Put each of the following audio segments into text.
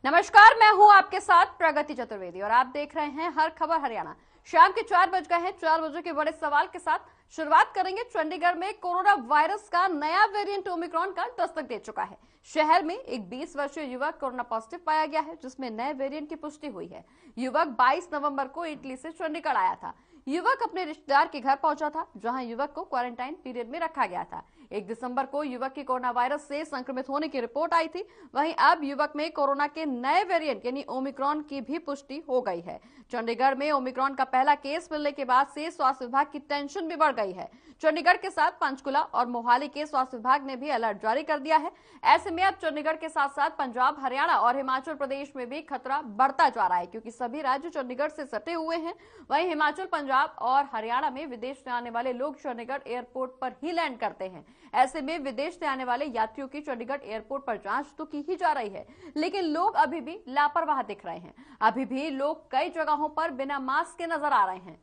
नमस्कार, मैं हूं आपके साथ प्रगति चतुर्वेदी और आप देख रहे हैं हर खबर हरियाणा। शाम के 4 बज गए हैं। 4 बजे के बड़े सवाल के साथ शुरुआत करेंगे। चंडीगढ़ में कोरोना वायरस का नया वेरिएंट ओमिक्रॉन का दस्तक दे चुका है। शहर में एक 20 वर्षीय युवक कोरोना पॉजिटिव पाया गया है, जिसमें नए वेरिएंट की पुष्टि हुई है। युवक 22 नवंबर को इटली से चंडीगढ़ आया था। युवक अपने रिश्तेदार के घर पहुंचा था, जहां युवक को क्वारंटाइन पीरियड में रखा गया था। 1 दिसंबर को युवक की कोरोना वायरस से संक्रमित होने की रिपोर्ट आई थी। वहीं अब युवक में कोरोना के नए वेरिएंट यानी ओमिक्रॉन की भी पुष्टि हो गई है। चंडीगढ़ में ओमिक्रॉन का पहला केस मिलने के बाद से स्वास्थ्य विभाग की टेंशन भी बढ़ गई है। चंडीगढ़ के साथ पंचकुला और मोहाली के स्वास्थ्य विभाग ने भी अलर्ट जारी कर दिया है। ऐसे में अब चंडीगढ़ के साथ साथ पंजाब, हरियाणा और हिमाचल प्रदेश में भी खतरा बढ़ता जा रहा है, क्योंकि सभी राज्य चंडीगढ़ से सटे हुए हैं। वहीं हिमाचल, पंजाब और हरियाणा में विदेश से आने वाले लोग चंडीगढ़ एयरपोर्ट पर ही लैंड करते हैं। ऐसे में विदेश से आने वाले यात्रियों की चंडीगढ़ एयरपोर्ट पर जांच तो की ही जा रही है, लेकिन लोग अभी भी लापरवाह दिख रहे हैं। अभी भी लोग कई जगहों पर बिना मास्क के नजर आ रहे हैं।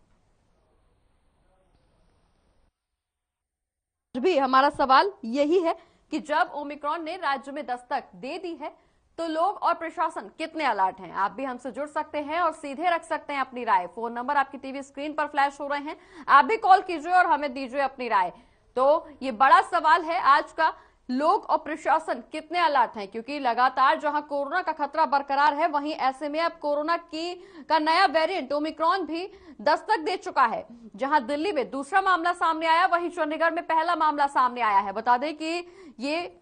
भी हमारा सवाल यही है कि जब ओमिक्रॉन ने राज्य में दस्तक दे दी है तो लोग और प्रशासन कितने अलर्ट हैं। आप भी हमसे जुड़ सकते हैं और सीधे रख सकते हैं अपनी राय। फोन नंबर आपकी टीवी स्क्रीन पर फ्लैश हो रहे हैं, आप भी कॉल कीजिए और हमें दीजिए अपनी राय। तो ये बड़ा सवाल है आज का, लोग और प्रशासन कितने अलर्ट हैं, क्योंकि लगातार जहां कोरोना का खतरा बरकरार है, वहीं ऐसे में अब कोरोना का नया वेरिएंट ओमिक्रॉन भी दस्तक दे चुका है। जहां दिल्ली में दूसरा मामला सामने आया, वहीं चंडीगढ़ में पहला मामला सामने आया है। बता दें कि ये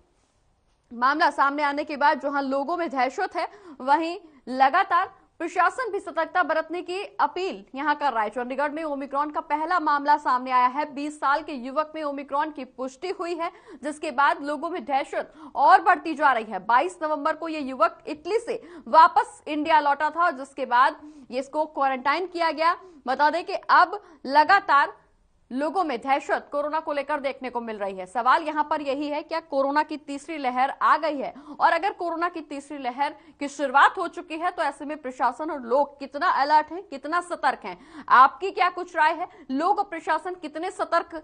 मामला सामने आने के बाद जहां लोगों में दहशत है, वहीं लगातार प्रशासन भी सतर्कता बरतने की अपील यहां कर रहा है। चंडीगढ़ में ओमिक्रॉन का पहला मामला सामने आया है। 20 साल के युवक में ओमिक्रॉन की पुष्टि हुई है, जिसके बाद लोगों में दहशत और बढ़ती जा रही है। 22 नवंबर को यह युवक इटली से वापस इंडिया लौटा था, जिसके बाद इसको क्वारंटाइन किया गया। बता दें कि अब लगातार लोगों में दहशत कोरोना को लेकर देखने को मिल रही है। सवाल यहां पर यही है, क्या कोरोना की तीसरी लहर आ गई है? और अगर कोरोना की तीसरी लहर की शुरुआत हो चुकी है तो ऐसे में प्रशासन और लोग कितना अलर्ट हैं, कितना सतर्क हैं? आपकी क्या कुछ राय है? लोग और प्रशासन कितने सतर्क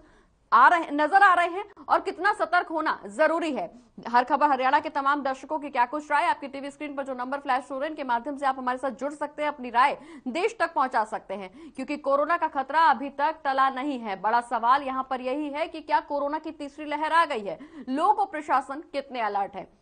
नजर आ रहे हैं और कितना सतर्क होना जरूरी है? हर खबर हरियाणा के तमाम दर्शकों की क्या कुछ राय? आपकी टीवी स्क्रीन पर जो नंबर फ्लैश हो रहे हैं, इनके माध्यम से आप हमारे साथ जुड़ सकते हैं, अपनी राय देश तक पहुंचा सकते हैं, क्योंकि कोरोना का खतरा अभी तक टला नहीं है। बड़ा सवाल यहां पर यही है कि क्या कोरोना की तीसरी लहर आ गई है? लोग और प्रशासन कितने अलर्ट है?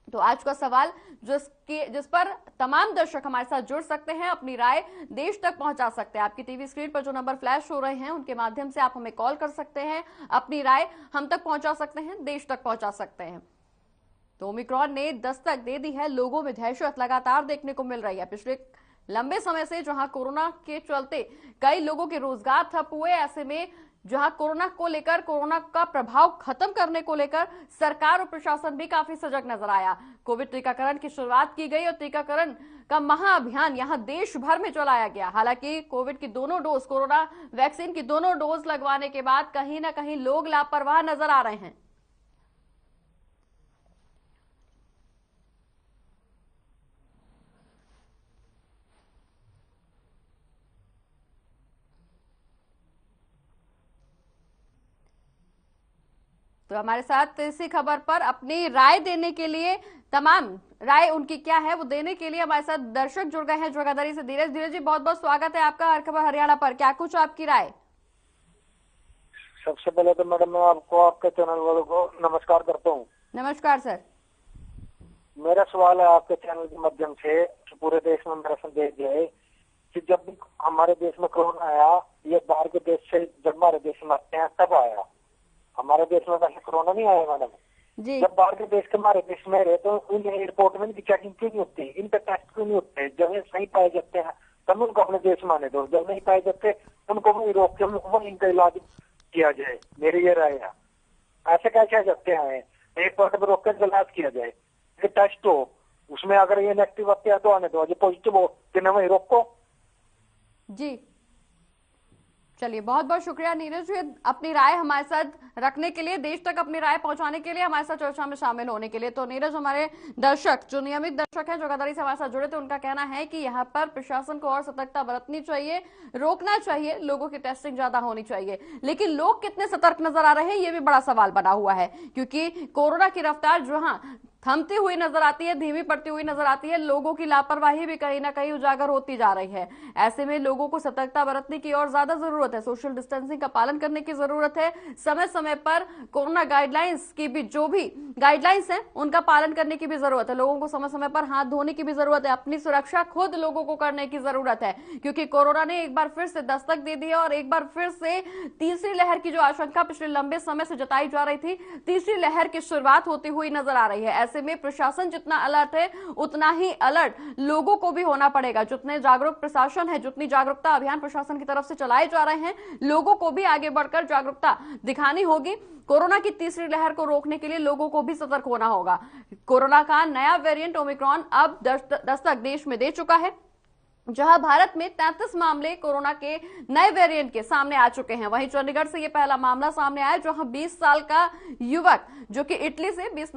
तो आज का सवाल जिस पर तमाम दर्शक हमारे साथ जुड़ सकते हैं, अपनी राय देश तक पहुंचा सकते हैं। आपकी टीवी स्क्रीन पर जो नंबर फ्लैश हो रहे हैं, उनके माध्यम से आप हमें कॉल कर सकते हैं, अपनी राय हम तक पहुंचा सकते हैं, देश तक पहुंचा सकते हैं। तो ओमिक्रॉन ने दस्तक दे दी है, लोगों में दहशत लगातार देखने को मिल रही है। पिछले लंबे समय से जहां कोरोना के चलते कई लोगों के रोजगार ठप हुए, ऐसे में जहां कोरोना को लेकर, कोरोना का प्रभाव खत्म करने को लेकर सरकार और प्रशासन भी काफी सजग नजर आया। कोविड टीकाकरण की शुरुआत की गई और टीकाकरण का महाअभियान यहां देश भर में चलाया गया। हालांकि कोविड की दोनों डोज, कोरोना वैक्सीन की दोनों डोज लगवाने के बाद कहीं ना कहीं लोग लापरवाह नजर आ रहे हैं। तो हमारे साथ इसी खबर पर अपनी राय देने के लिए, तमाम राय उनकी क्या है वो देने के लिए हमारे साथ दर्शक जुड़ गए हैं जोगादरी से। धीरज जी, बहुत बहुत स्वागत है आपका हर खबर हरियाणा पर। क्या कुछ आपकी राय? सबसे पहले तो मैडम मैं आपको, आपके चैनल वालों को नमस्कार करता हूँ। नमस्कार सर। मेरा सवाल है आपके चैनल के माध्यम से कि पूरे देश में मेरा संदेश है कि जब भी हमारे देश में कोरोना आया, ये बाहर के देश से जब हमारे देश में आते हैं तब आया। हमारे देश में वैसे कोरोना नहीं आया मैडम जी। जब बाहर के देश के हमारे देश में रहे तो उन एयरपोर्ट में इनकी चेकिंग क्यों नहीं होती, इन पे टेस्ट क्यों नहीं होते? जब ये सही पाए जाते हैं तब उनको अपने देश में आने दो, जब नहीं पाए जाते उनको वही रोक के वही इनका इलाज किया जाए। मेरी ये राय है। ऐसे कैसे आ सकते हैं, एयरपोर्ट पर रोक कर इलाज किया जाए, टेस्ट हो, उसमें अगर ये नेगेटिव आते हैं तो आने दो, जो पॉजिटिव हो तो वही रोको जी। चलिए, बहुत बहुत शुक्रिया नीरज जी, अपनी राय हमारे साथ रखने के लिए, देश तक अपनी राय पहुंचाने के लिए, हमारे साथ चर्चा में शामिल होने के लिए। तो नीरज, हमारे दर्शक जो नियमित दर्शक हैं, जोगादारी से हमारे साथ जुड़े थे, उनका कहना है कि यहाँ पर प्रशासन को और सतर्कता बरतनी चाहिए, रोकना चाहिए, लोगों की टेस्टिंग ज्यादा होनी चाहिए। लेकिन लोग कितने सतर्क नजर आ रहे हैं, ये भी बड़ा सवाल बना हुआ है, क्योंकि कोरोना की रफ्तार जहां थमती हुई नजर आती है, धीमी पड़ती हुई नजर आती है। लोगों की लापरवाही भी कहीं ना कहीं उजागर होती जा रही है। ऐसे में लोगों को सतर्कता बरतने की और ज्यादा जरूरत है। सोशल डिस्टेंसिंग का पालन करने की जरूरत है। समय समय पर कोरोना गाइडलाइंस की भी, जो भी गाइडलाइंस है उनका पालन करने की भी जरूरत है। लोगों को समय समय पर हाथ धोने की भी जरूरत है। अपनी सुरक्षा खुद लोगों को करने की जरूरत है, क्योंकि कोरोना ने एक बार फिर से दस्तक दे दी है और एक बार फिर से तीसरी लहर की जो आशंका पिछले लंबे समय से जताई जा रही थी, तीसरी लहर की शुरुआत होती हुई नजर आ रही है। ऐसे में प्रशासन जितना अलर्ट है उतना ही अलर्ट लोगों को भी होना पड़ेगा। जितने जागरूक प्रशासन है, जितनी जागरूकता अभियान प्रशासन की तरफ से चलाए जा रहे हैं, लोगों को भी आगे बढ़कर जागरूकता दिखानी होगी। कोरोना की तीसरी लहर को रोकने के लिए लोगों को भी सतर्क होना होगा। कोरोना का नया वेरिएंट ओमिक्रॉन अब दस्तक देश में दे चुका है, जहां भारत में 33 मामले कोरोना के नए वेरिएंट के सामने आ चुके हैं। वहीं चंडीगढ़ से यह पहला मामला सामने आया, जहां 20 साल का युवक जो कि इटली से 22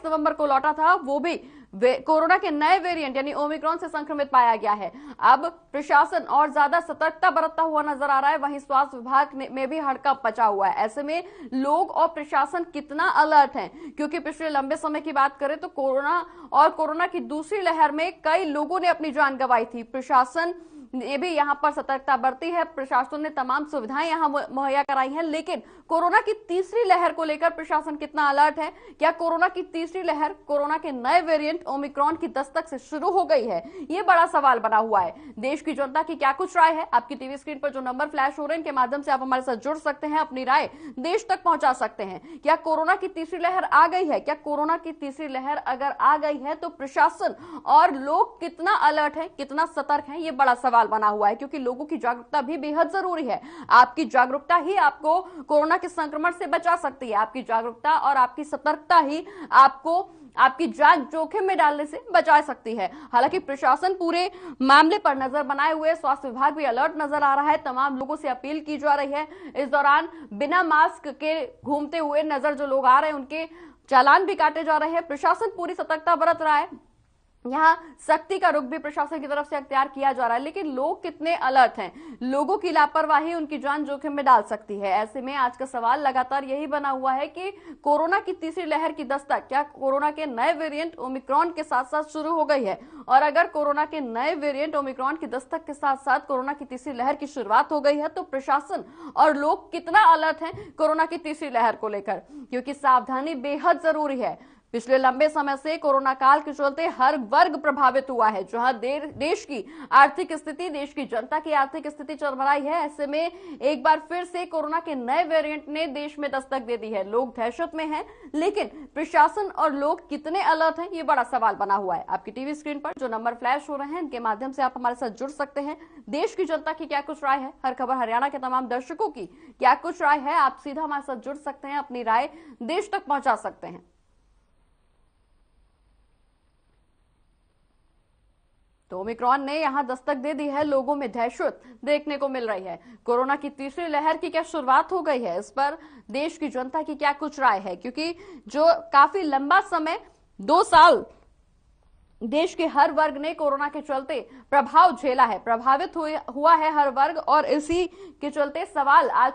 नवंबर को लौटा था, वो भी कोरोना के नए वेरिएंट यानी ओमिक्रॉन से संक्रमित पाया गया है। अब प्रशासन और ज्यादा सतर्कता बरतता हुआ नजर आ रहा है। वहीं स्वास्थ्य विभाग में भी हड़कंप मचा हुआ है। ऐसे में लोग और प्रशासन कितना अलर्ट है, क्योंकि पिछले लंबे समय की बात करें तो कोरोना की दूसरी लहर में कई लोगों ने अपनी जान गंवाई थी। प्रशासन ये भी यहां पर सतर्कता बरती है। प्रशासन ने तमाम सुविधाएं यहां मुहैया कराई हैं, लेकिन कोरोना की तीसरी लहर को लेकर प्रशासन कितना अलर्ट है? क्या कोरोना की तीसरी लहर कोरोना के नए वेरिएंट ओमिक्रॉन की दस्तक से शुरू हो गई है? ये बड़ा सवाल बना हुआ है। देश की जनता की क्या कुछ राय है? आपकी टीवी स्क्रीन पर जो नंबर फ्लैश हो रहे हैं, इनके माध्यम से आप हमारे साथ जुड़ सकते हैं, अपनी राय देश तक पहुंचा सकते हैं। क्या कोरोना की तीसरी लहर आ गई है? क्या कोरोना की तीसरी लहर अगर आ गई है तो प्रशासन और लोग कितना अलर्ट है, कितना सतर्क है? ये बड़ा सवाल बना हुआ है, क्योंकि लोगों की जागरूकता भी बेहद जरूरी है। आपकी जागरूकता ही आपको कोरोना के संक्रमण से बचा सकती है। आपकी जागरूकता और आपकी सतर्कता ही आपको आपकी जान जोखिम में डालने से बचा सकती है। हालांकि प्रशासन पूरे मामले पर नजर बनाए हुए, स्वास्थ्य विभाग भी अलर्ट नजर आ रहा है। तमाम लोगों से अपील की जा रही है। इस दौरान बिना मास्क के घूमते हुए नजर जो लोग आ रहे हैं, उनके चालान भी काटे जा रहे हैं। प्रशासन पूरी सतर्कता बरत रहा है। यहाँ सख्ती का रुख भी प्रशासन की तरफ से अख्तियार किया जा रहा है, लेकिन लोग कितने अलर्ट हैं? लोगों की लापरवाही उनकी जान जोखिम में डाल सकती है। ऐसे में आज का सवाल लगातार यही बना हुआ है कि कोरोना की तीसरी लहर की दस्तक क्या कोरोना के नए वेरिएंट ओमिक्रॉन के साथ साथ शुरू हो गई है? और अगर कोरोना के नए वेरिएंट ओमिक्रॉन की दस्तक के साथ साथ कोरोना की तीसरी लहर की शुरुआत हो गई है, तो प्रशासन और लोग कितना अलर्ट हैं कोरोना की तीसरी लहर को लेकर? क्योंकि सावधानी बेहद जरूरी है। पिछले लंबे समय से कोरोना काल के चलते हर वर्ग प्रभावित हुआ है। जहां देश की आर्थिक स्थिति, देश की जनता की आर्थिक स्थिति चरमराई है। ऐसे में एक बार फिर से कोरोना के नए वेरिएंट ने देश में दस्तक दे दी है। लोग दहशत में हैं, लेकिन प्रशासन और लोग कितने अलर्ट हैं, ये बड़ा सवाल बना हुआ है। आपकी टीवी स्क्रीन पर जो नंबर फ्लैश हो रहे हैं, इनके माध्यम से आप हमारे साथ जुड़ सकते हैं। देश की जनता की क्या कुछ राय है? हर खबर हरियाणा के तमाम दर्शकों की क्या कुछ राय है? आप सीधा हमारे साथ जुड़ सकते हैं, अपनी राय देश तक पहुंचा सकते हैं। तो ओमिक्रॉन ने यहां दस्तक दे दी है। लोगों में दहशत देखने को मिल रही है। कोरोना की तीसरी लहर की क्या शुरुआत हो गई है? इस पर देश की जनता की क्या कुछ राय है? क्योंकि जो काफी लंबा समय 2 साल देश के हर वर्ग ने कोरोना के चलते प्रभाव झेला है, प्रभावित हुआ है हर वर्ग। और इसी के चलते सवाल आज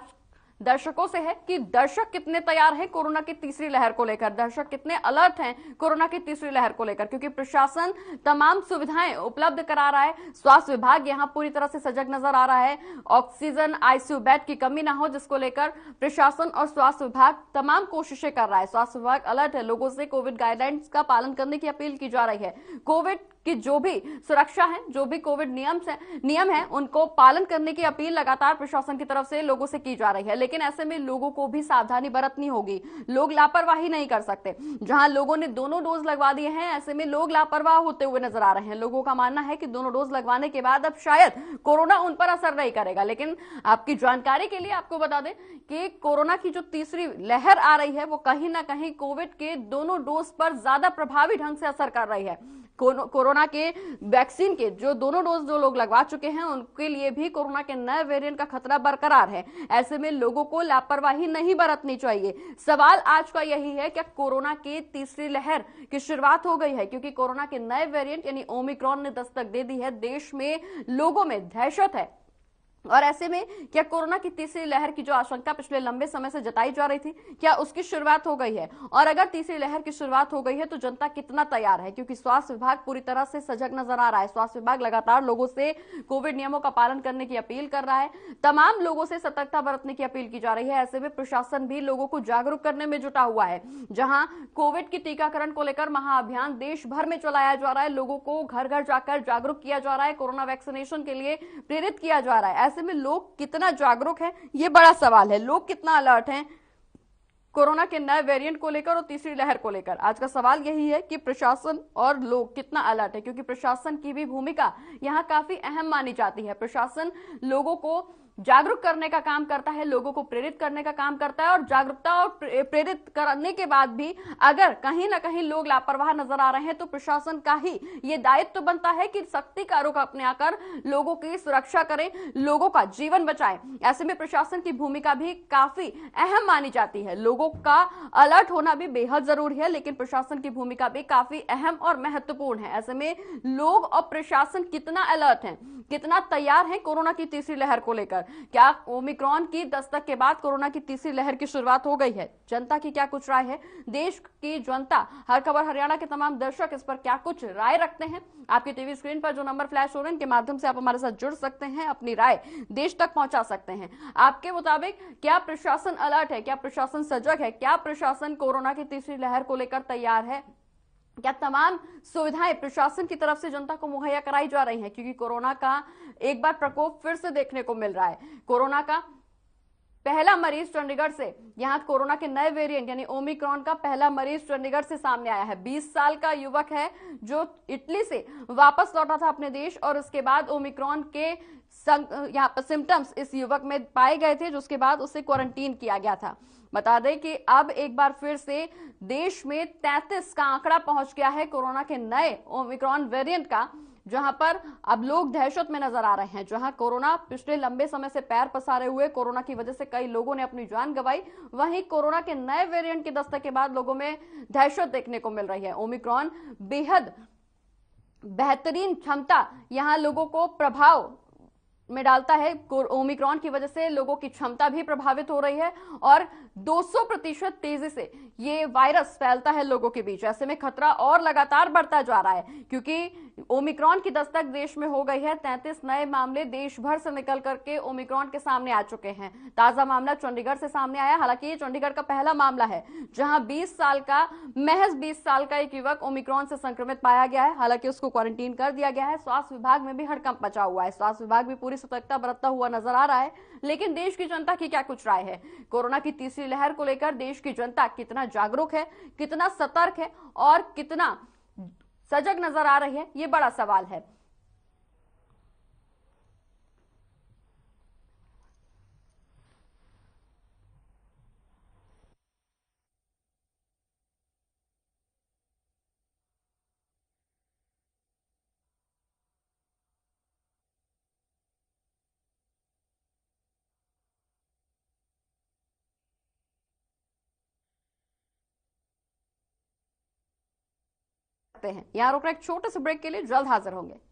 दर्शकों से है कि दर्शक कितने तैयार हैं कोरोना की तीसरी लहर को लेकर? दर्शक कितने अलर्ट हैं कोरोना की तीसरी लहर को लेकर? क्योंकि प्रशासन तमाम सुविधाएं उपलब्ध करा रहा है। स्वास्थ्य विभाग यहां पूरी तरह से सजग नजर आ रहा है। ऑक्सीजन, आईसीयू बेड की कमी ना हो, जिसको लेकर प्रशासन और स्वास्थ्य विभाग तमाम कोशिशें कर रहा है। स्वास्थ्य विभाग अलर्ट है। लोगों से कोविड गाइडलाइंस का पालन करने की अपील की जा रही है। कोविड कि जो भी सुरक्षा है, जो भी कोविड नियम है, उनको पालन करने की अपील लगातार प्रशासन की तरफ से लोगों से की जा रही है। लेकिन ऐसे में लोगों को भी सावधानी बरतनी होगी। लोग लापरवाही नहीं कर सकते। जहां लोगों ने दोनों डोज लगवा दिए हैं, ऐसे में लोग लापरवाह होते हुए नजर आ रहे हैं। लोगों का मानना है कि दोनों डोज लगवाने के बाद अब शायद कोरोना उन पर असर नहीं करेगा। लेकिन आपकी जानकारी के लिए आपको बता दें कि कोरोना की जो तीसरी लहर आ रही है, वो कहीं ना कहीं कोविड के दोनों डोज पर ज्यादा प्रभावी ढंग से असर कर रही है। कोरोना के वैक्सीन के जो दोनों डोज जो लोग लगवा चुके हैं, उनके लिए भी कोरोना के नए वेरिएंट का खतरा बरकरार है। ऐसे में लोगों को लापरवाही नहीं बरतनी चाहिए। सवाल आज का यही है, क्या कोरोना की तीसरी लहर की शुरुआत हो गई है? क्योंकि कोरोना के नए वेरिएंट यानी ओमिक्रॉन ने दस्तक दे दी है। देश में लोगों में दहशत है। और ऐसे में क्या कोरोना की तीसरी लहर की जो आशंका पिछले लंबे समय से जताई जा रही थी, क्या उसकी शुरुआत हो गई है? और अगर तीसरी लहर की शुरुआत हो गई है तो जनता कितना तैयार है? क्योंकि स्वास्थ्य विभाग पूरी तरह से सजग नजर आ रहा है। स्वास्थ्य विभाग लगातार लोगों से कोविड नियमों का पालन करने की अपील कर रहा है, तमाम लोगों से सतर्कता बरतने की अपील की जा रही है। ऐसे में प्रशासन भी लोगों को जागरूक करने में जुटा हुआ है। जहां कोविड की टीकाकरण को लेकर महाअभियान देश भर में चलाया जा रहा है, लोगों को घर घर जाकर जागरूक किया जा रहा है, कोरोना वैक्सीनेशन के लिए प्रेरित किया जा रहा है। ऐसे में लोग कितना जागरूक हैं, ये बड़ा सवाल है। लोग कितना अलर्ट हैं कोरोना के नए वेरिएंट को लेकर और तीसरी लहर को लेकर? आज का सवाल यही है कि प्रशासन और लोग कितना अलर्ट है, क्योंकि प्रशासन की भी भूमिका यहां काफी अहम मानी जाती है। प्रशासन लोगों को जागरूक करने का काम करता है, लोगों को प्रेरित करने का काम करता है, और जागरूकता और प्रेरित करने के बाद भी अगर कहीं ना कहीं लोग लापरवाह नजर आ रहे हैं तो प्रशासन का ही ये दायित्व तो बनता है कि सख्ती का रुख अपने आकर लोगों की सुरक्षा करें, लोगों का जीवन बचाएं। ऐसे में प्रशासन की भूमिका भी काफी अहम मानी जाती है। लोगों का अलर्ट होना भी बेहद जरूरी है, लेकिन प्रशासन की भूमिका भी काफी अहम और महत्वपूर्ण है। ऐसे में लोग और प्रशासन कितना अलर्ट है, कितना तैयार है कोरोना की तीसरी लहर को लेकर? क्या ओमिक्रॉन की दस्तक के बाद कोरोना की तीसरी लहर की शुरुआत हो गई है? जनता की क्या कुछ राय है? देश की जनता, हर खबर हरियाणा के तमाम दर्शक इस पर क्या कुछ राय रखते हैं? आपकी टीवी स्क्रीन पर जो नंबर फ्लैश हो रहे हैं, इनके माध्यम से आप हमारे साथ जुड़ सकते हैं, अपनी राय देश तक पहुंचा सकते हैं। आपके मुताबिक क्या प्रशासन अलर्ट है? क्या प्रशासन सजग है? क्या प्रशासन कोरोना की तीसरी लहर को लेकर तैयार है? क्या तमाम सुविधाएं प्रशासन की तरफ से जनता को मुहैया कराई जा रही हैं? क्योंकि कोरोना का एक बार प्रकोप फिर से देखने को मिल रहा है। कोरोना का पहला मरीज चंडीगढ़ से, यहां कोरोना के नए वेरिएंट यानी ओमिक्रॉन का पहला मरीज चंडीगढ़ से सामने आया है। 20 साल का युवक है जो इटली से वापस लौटा था अपने देश, और उसके बाद ओमिक्रॉन के यहाँ पर सिम्टम्स इस युवक में पाए गए थे, जिसके बाद उसे क्वारंटीन किया गया था। बता दें कि अब एक बार फिर से देश में 33 का आंकड़ा पहुंच गया है कोरोना के नए ओमिक्रॉन वेरिएंट का, जहां पर अब लोग दहशत में नजर आ रहे हैं। जहां कोरोना पिछले लंबे समय से पैर पसारे हुए, कोरोना की वजह से कई लोगों ने अपनी जान गंवाई, वहीं कोरोना के नए वेरिएंट की दस्तक के बाद लोगों में दहशत देखने को मिल रही है। ओमिक्रॉन बेहद बेहतरीन क्षमता यहां लोगों को प्रभाव में डालता है। ओमिक्रॉन की वजह से लोगों की क्षमता भी प्रभावित हो रही है और 200% तेजी से ये वायरस फैलता है लोगों के बीच। ऐसे में खतरा और लगातार बढ़ता जा रहा है, क्योंकि ओमिक्रॉन की दस्तक देश में हो गई है। 33 नए मामले देश भर से निकल करके ओमिक्रॉन के सामने आ चुके हैं। ताजा मामला चंडीगढ़ से सामने आया। हालांकि ये चंडीगढ़ का पहला मामला है जहां महज 20 साल का एक युवक ओमिक्रॉन से संक्रमित पाया गया है। हालांकि उसको क्वारंटीन कर दिया गया है। स्वास्थ्य विभाग में भी हड़कंप मचा हुआ है। स्वास्थ्य विभाग भी पूरी सतर्कता बरतता हुआ नजर आ रहा है। लेकिन देश की जनता की क्या कुछ राय है? कोरोना की तीसरी लहर को लेकर देश की जनता कितना जागरूक है, कितना सतर्क है और कितना सजग नजर आ रही है, ये बड़ा सवाल है। हैं। यहां रुक रहे एक छोटे से ब्रेक के लिए, जल्द हाजिर होंगे।